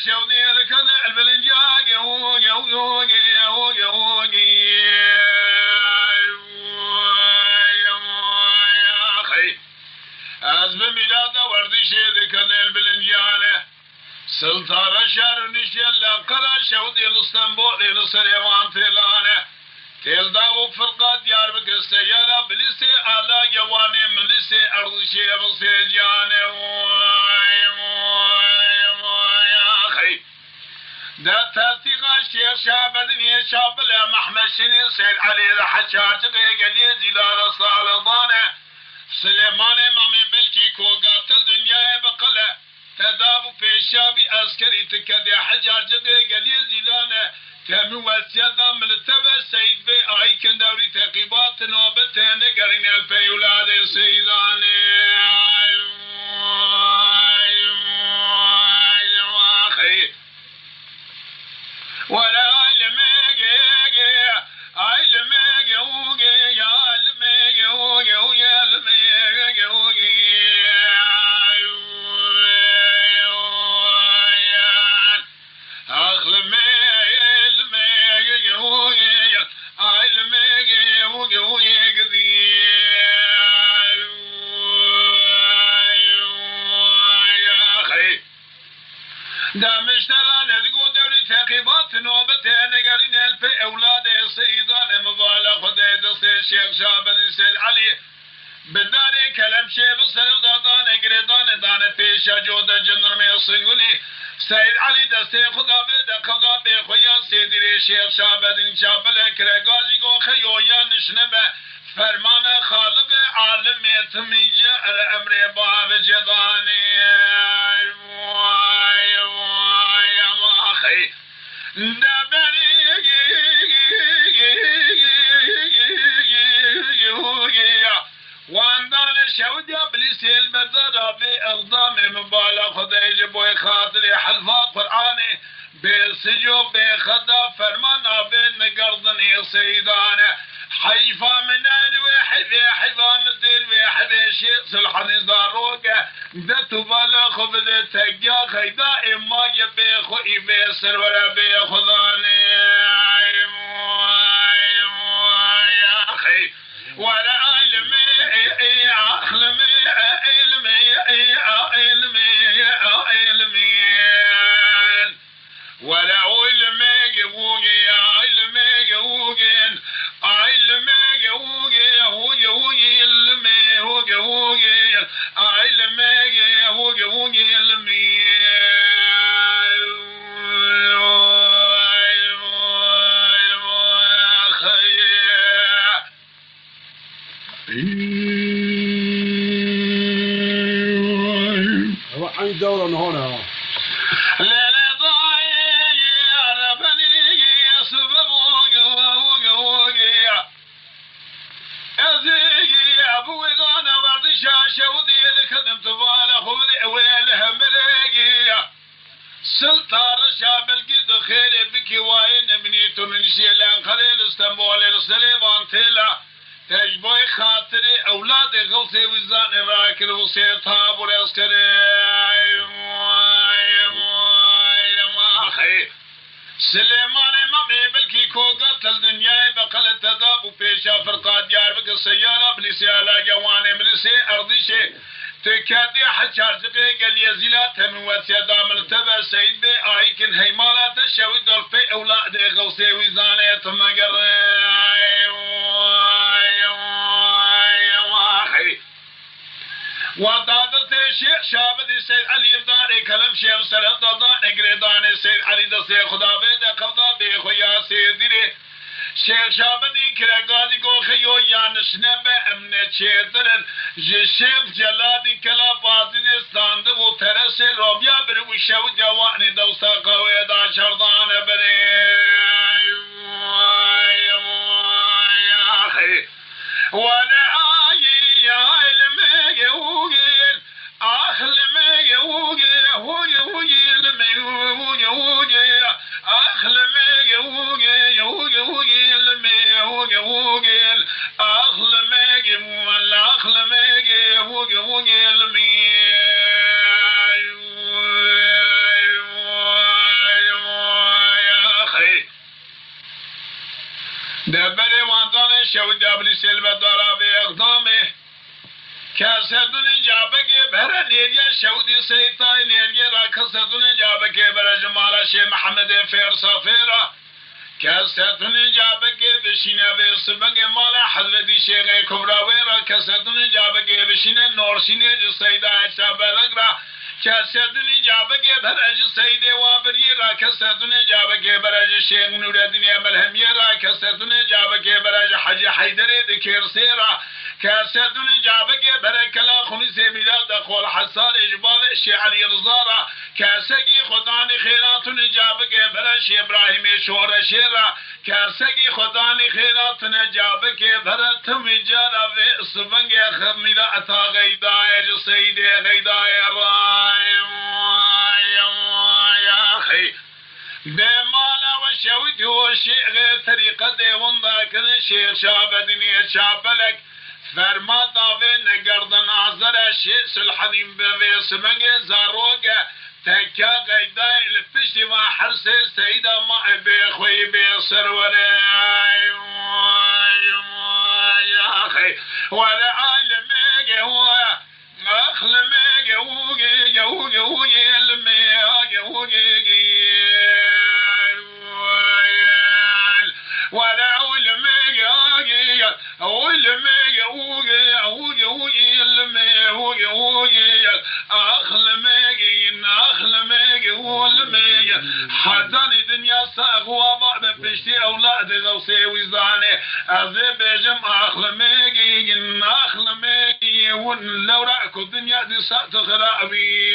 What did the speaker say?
شودي لكن البلنجاق يا أخي أزم ميلاده وردشي لكن البلنجانة سلطان شهر نشيل قرا شودي الاسطنبول لسليمان تيلانه تيل داو فرقة ديار بكر السيارة بلسي على جواني من لسي أرض شيء بسيجاني يا أخي دا تلتقى الشيخ شابدني شابله محمد شني سيد علي الحجاج قلي زلال صالضانه سليمان امامي بلكي كو قاتل دنيا بقله تدابو بيشابي عسكري تكدي حجاج قلي زلانه كم وسيدا ملتبه سيد بي آي كندوري تقيبات نوبتين قرين الفي ولاد سيداني أخي ولا علمك علمك يا تقيبات نوبتين قرين الفي أولاد سيدان مبالغ خديد الشيخ شابن سيد علي بداري كلام شيب سلم دادان اقردان دان فيشا جودة جنر ميصيولي سيد علي دستي خدا بيدا خدا بيخويا سيدري شيخ شابن شابل كرقازي قو خيويا نشنبه فرمان خالق عالم يتميجة الأمر باب جداني يا أخي واندان شود ابليس البدر باقدام مبالغ خديج بوي خاطري حلفات قراني بالسجوب بخدا فرمان بين قرضني سيدانه حيفا من الواحد حيفا مثل الواحد شيء صلحني ضاروقه دت بالغ بده تجا خيدا اما يبي خو يبي سر ولا بي خداني يا اخي ولا علمي علمي علمي ولا علمي يوجي علمي يوجين علمي يوجي هوجي علمي هوجي علمي هوجي علمي عندي دورة من هنا شودي لكدم تبالغ خذي ويلها ملقية سلطان شاب القد خير بكي واين بنيتو من شيلان خليل اسطنبول السليمان تيلا تجبوي خاطري اولادي غوثي وزان راكل وسيطاب والعسكري اخي سليمان امامي بلكي كو قتل دنياي بقل تذاب وبيشا فرقات ديار بك السيارة بلسي على جواني ملسي ارضي شي تكادي حجار زقي قال يزيلات من وسيدا مرتبة سيد بي ايكن هيمالات الشوي دول في اولاد غوثي وزاني تمقر وضادت الشيخ شابد سيد علي بداري كلام شيخ سلام دادان اقردان سيد علي دسي خدا بيدا قضا بي خويا سيدري شيخ شابدي كرقادي قو خيو يانش نبا امنت شيطرن الشيخ جلادي كلا بازين استاند بو ترسي روبيا برو شو جواني دوستا قوي دا شردان بري يا اخي وانا يا علمي يوجل أخلمي يوجل هوجي المي أخلمي يوجل المي هوجل أخلمي ولا أخلمي هوجي المي قبل سلبة دارا بإقدامه كاسدون جابك برا نيريا شودي سيطاي نيريا راكسدون جابك برا جمال شيخ محمد فير صفيرا كاسدون جابك بشينا بسبنگ مال حضرت شيخ كبراوي راكسدون جابك بشينا نورسيني جسيدا عيسى بلغرا كاسدون جابك برج سيد وابري راكسدون جابك برج شيخ نور الدين ملهمي راكسدون جابك برج حج حيدر ذكر سيرا كاسدون جابك بركلا خميس ميلاد قول حسان اجبال شيخ علي رزارا كاسقي خداني خيرات جابك برج ابراهيم شور شيرا كاسقي خداني خيرات جابك برت مجارا وسبنگ خميلا اتا غيداي سيد غيداي رايم يا اخي بمالا وشويت وشيخ طريقه ديوان ذاكر شيخ شابدني شابلك فرما داوه نگردن آزر شیس الحنیم به سمنگ زاروگه تکا قیده الپشتی و حرس سیده ما بخوی بسروره یا اخی ولا علمه هو اخلمه هو ولا علمه حداني دنيا ساقوا بعد بشتي أولاد غوصي وزاني أذي بجم أخلمي ون لو رأكو الدنيا دي ساتخرابي